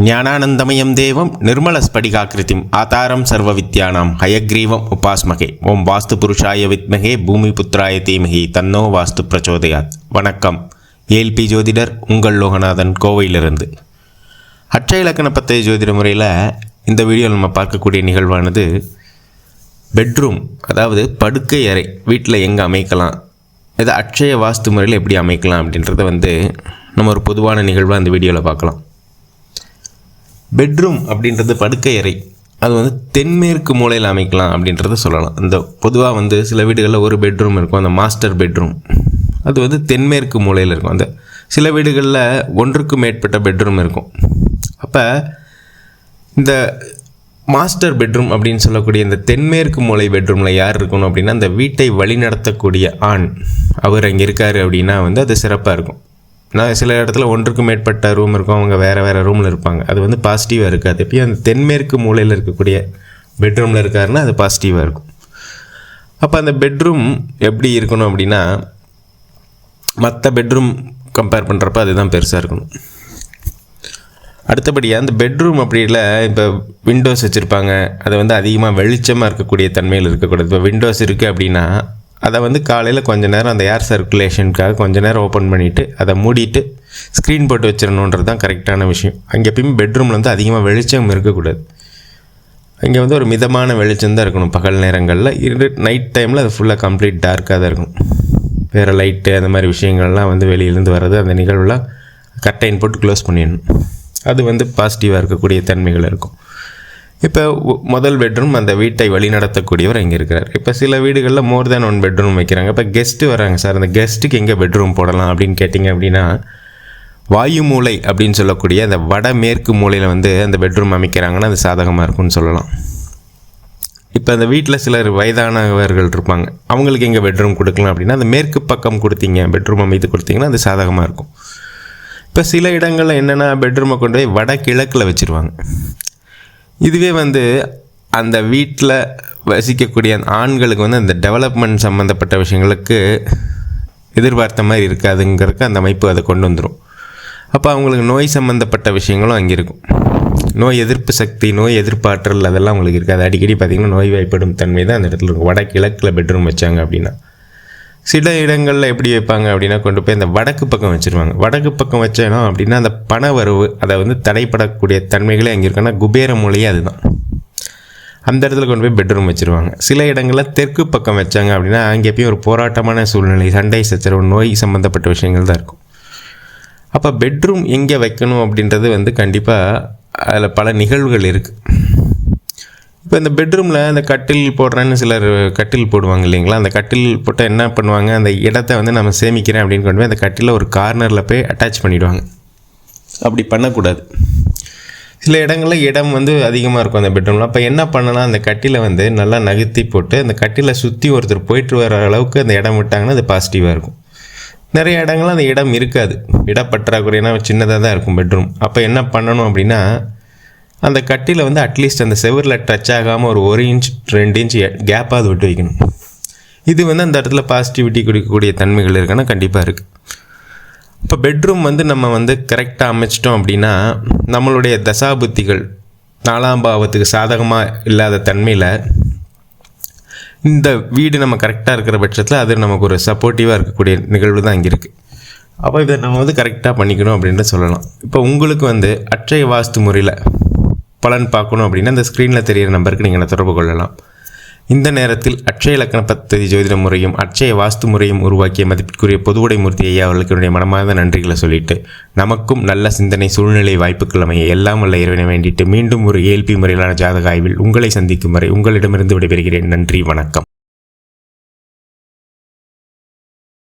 ஞானானந்தமயம் தேவம் நிர்மலஸ்படிகாக்கிருதிம் ஆதாரம் சர்வவித்யானாம் ஹயக்ரீவம் உபாஸ்மகே ஓம் வாஸ்து புருஷாய வித்மகே பூமி புத்திராய தீமகி தன்னோ வாஸ்து பிரச்சோதயாத். வணக்கம். ஏல்பி ஜோதிடர் உங்கள் லோகநாதன், கோவையிலிருந்து. அட்சய இலக்கண பத்தய ஜோதிட முறையில் இந்த வீடியோவில் நம்ம பார்க்கக்கூடிய நிகழ்வானது பெட்ரூம், அதாவது படுக்கை அறை வீட்டில் எங்கே அமைக்கலாம், இதை அட்சய வாஸ்து முறையில் எப்படி அமைக்கலாம் அப்படின்றத நம்ம ஒரு பொதுவான நிகழ்வாக அந்த வீடியோவில் பார்க்கலாம். பெட்ரூம் அப்படின்றது படுக்கை அறை, அது தென்மேற்கு மூலையில் அமைக்கலாம் அப்படின்றத சொல்லலாம். அந்த பொதுவாக சில வீடுகளில் ஒரு பெட்ரூம் இருக்கும், அந்த மாஸ்டர் பெட்ரூம், அது தென்மேற்கு மூலையில் இருக்கும். அந்த சில வீடுகளில் ஒன்றுக்கும் மேற்பட்ட பெட்ரூம் இருக்கும். அப்போ இந்த மாஸ்டர் பெட்ரூம் அப்படின்னு சொல்லக்கூடிய இந்த தென்மேற்கு மூலை பெட்ரூமில் யார் இருக்கணும் அப்படின்னா, அந்த வீட்டை வழிநடத்தக்கூடிய ஆண், அவர் அங்கே இருக்கார் அப்படின்னா அது சிறப்பாக இருக்கும். நான் சில இடத்துல ஒன்றுக்கு மேற்பட்ட ரூம் இருக்கும், அவங்க வேறு ரூமில் இருப்பாங்க, அது பாசிட்டிவாக இருக்காது. எப்பயும் அந்த தென்மேற்கு மூலையில் இருக்கக்கூடிய பெட்ரூமில் இருக்காருன்னா அது பாசிட்டிவாக இருக்கும். அப்போ அந்த பெட்ரூம் எப்படி இருக்கணும் அப்படின்னா, மற்ற பெட்ரூம் கம்பேர் பண்ணுறப்ப அதுதான் பெருசாக இருக்கணும். அடுத்தபடியாக அந்த பெட்ரூம் அப்படி இல்லை, இப்போ விண்டோஸ் வச்சுருப்பாங்க, அதை அதிகமாக வெளிச்சமாக இருக்கக்கூடிய தன்மையில் இருக்கக்கூடாது. இப்போ விண்டோஸ் இருக்குது அப்படின்னா அதை காலையில் கொஞ்சம் நேரம் அந்த ஏர் சர்க்குலேஷனுக்காக கொஞ்சம் நேரம் ஓப்பன் பண்ணிவிட்டு அதை மூடிட்டு ஸ்க்ரீன் போட்டு வச்சிடணுன்றது தான் கரெக்டான விஷயம். அங்கே எப்பயுமே பெட்ரூமில் அதிகமாக வெளிச்சம் இருக்கக்கூடாது. அங்கே ஒரு மிதமான வெளிச்சம் தான் இருக்கணும் பகல் நேரங்களில். நைட் டைமில் அது ஃபுல்லாக கம்ப்ளீட் டார்க்காக தான் இருக்கும். வேறு லைட்டு அந்த மாதிரி விஷயங்கள்லாம் வெளியிலேருந்து வர்றது, அந்த நிகழ்வுலாம் கர்டைன் போட்டு க்ளோஸ் பண்ணிடணும். அது பாசிட்டிவாக இருக்கக்கூடிய தன்மைகள் இருக்கும். இப்போ முதல் பெட்ரூம், அந்த வீட்டை வழிநடத்தக்கூடியவர் அங்கே இருக்கிறார். இப்போ சில வீடுகளில் மோர் தேன் ஒன் பெட்ரூம் வைக்கிறாங்க. இப்போ கெஸ்ட்டு வராங்க, சார் அந்த கெஸ்ட்டுக்கு எங்கே பெட்ரூம் போடலாம் அப்படின்னு கேட்டிங்க அப்படின்னா, வாயு மூலை அப்படின்னு சொல்லக்கூடிய அந்த வடமேற்கு மூலையில் அந்த பெட்ரூம் அமைக்கிறாங்கன்னா அது சாதகமாக இருக்கும்னு சொல்லலாம். இப்போ அந்த வீட்டில் சிலர் வயதானவர்கள் இருப்பாங்க, அவங்களுக்கு எங்கே பெட்ரூம் கொடுக்கலாம் அப்படின்னா அந்த மேற்கு பக்கம் கொடுத்தீங்க, பெட்ரூம் அமைத்து கொடுத்தீங்கன்னா அது சாதகமாக இருக்கும். இப்போ சில இடங்களில் என்னென்னா பெட்ரூமை கொண்டு போய் வடகிழக்கில் வச்சுருவாங்க. இதுவே அந்த வீட்டில் வசிக்கக்கூடிய ஆண்களுக்கு அந்த டெவலப்மெண்ட் சம்மந்தப்பட்ட விஷயங்களுக்கு எதிர்பார்த்த மாதிரி இருக்காதுங்கிறதுக்கு அந்த அமைப்பு அதை கொண்டு வந்துடும். அப்போ அவங்களுக்கு நோய் சம்மந்தப்பட்ட விஷயங்களும் அங்கே இருக்கும். நோய் எதிர்ப்பு சக்தி, நோய் எதிர்ப்பாற்றல் அதெல்லாம் அவங்களுக்கு இருக்காது. அடிக்கடி பார்த்திங்கன்னா நோய் வாய்ப்படும் தன்மை தான் அந்த இடத்துல இருக்கும். வடகிழக்கில் பெட்ரூம் வச்சாங்க அப்படின்னா. சில இடங்களில் எப்படி வைப்பாங்க அப்படின்னா, கொண்டு போய் அந்த வடக்கு பக்கம் வச்சுருவாங்க. வடக்கு பக்கம் வச்சோன்னா அப்படின்னா அந்த பண வரவு அதை தடைப்படக்கூடிய தன்மைகளே அங்கே இருக்குன்னா குபேர மூலையே அதுதான். அந்த இடத்துல கொண்டு போய் பெட்ரூம் வச்சுருவாங்க. சில இடங்களில் தெற்கு பக்கம் வச்சாங்க அப்படின்னா அங்கே எப்பயும் ஒரு போராட்டமான சூழ்நிலை, சண்டை சச்சரவு, நோய் சம்மந்தப்பட்ட விஷயங்கள் தான் இருக்கும். அப்போ பெட்ரூம் எங்கே வைக்கணும் அப்படின்றது கண்டிப்பாக அதில் பல நிகழ்வுகள் இருக்குது. இப்போ இந்த பெட்ரூமில் அந்த கட்டில் போடுறேன்னு சிலர் கட்டில் போடுவாங்க இல்லைங்களா. அந்த கட்டில் போட்டால் என்ன பண்ணுவாங்க, அந்த இடத்த நம்ம சேமிக்கிறேன் அப்படின்னு கொண்டு போய் அந்த கட்டில் ஒரு கார்னரில் போய் அட்டாச் பண்ணிவிடுவாங்க. அப்படி பண்ணக்கூடாது. சில இடங்களில் இடம் அதிகமாக இருக்கும் அந்த பெட்ரூமில். அப்போ என்ன பண்ணலாம், அந்த கட்டிலை நல்லா நகர்த்தி போட்டு அந்த கட்டிலை சுற்றி ஒருத்தர் போயிட்டு வர அளவுக்கு அந்த இடம் விட்டாங்கன்னா அது பாசிட்டிவாக இருக்கும். நிறைய இடங்கள்ல அந்த இடம் இருக்காது, இடப்பற்றாக்குறைனா சின்னதாக தான் இருக்கும் பெட்ரூம். அப்போ என்ன பண்ணணும் அப்படின்னா, அந்த கட்டில் அட்லீஸ்ட் அந்த செவரில் டச் ஆகாமல் ஒரு இன்ச் 2 இன்ச் கேப்பாக அது விட்டு வைக்கணும். இது அந்த இடத்துல பாசிட்டிவிட்டி கொடுக்கக்கூடிய தன்மைகள் இருக்குன்னா கண்டிப்பாக இருக்குது. இப்போ பெட்ரூம் நம்ம கரெக்டாக அமைச்சிட்டோம் அப்படின்னா, நம்மளுடைய தசாபுத்திகள் 4ஆம் பாவத்துக்கு சாதகமாக இல்லாத தன்மையில் இந்த வீடு நம்ம கரெக்டாக இருக்கிற பட்சத்தில் அது நமக்கு ஒரு சப்போர்ட்டிவாக இருக்கக்கூடிய நிகழ்வு தான் இங்கே இருக்குது. அப்போ இதை நம்ம கரெக்டாக பண்ணிக்கணும் அப்படின்ட்டு சொல்லலாம். இப்போ உங்களுக்கு அட்சய வாஸ்து முறையில் பலன் பார்க்கணும் அப்படின்னா இந்த ஸ்க்ரீனில் தெரிகிற நம்பருக்கு நீங்கள் தொடர்பு கொள்ளலாம். இந்த நேரத்தில் அட்சய இலக்கண பத்ததி ஜோதிட முறையும் அட்சய வாஸ்து முறையும் உருவாக்கிய மதிப்பிற்குரிய பொதுவுடை மூர்த்தி ஐயா அவர்களுக்கு என்னுடைய மனமார்ந்த நன்றிகளை சொல்லிட்டு, நமக்கும் நல்ல சிந்தனை, சூழ்நிலை, வாய்ப்புகள் அமைய எல்லாம் வல்ல இறைவனை வேண்டிட்டு மீண்டும் ஒரு ஏல்பி முறையிலான ஜாதக ஆய்வில் உங்களை சந்திக்கும் வரை உங்களிடமிருந்து விடைபெறுகிறேன். நன்றி, வணக்கம்.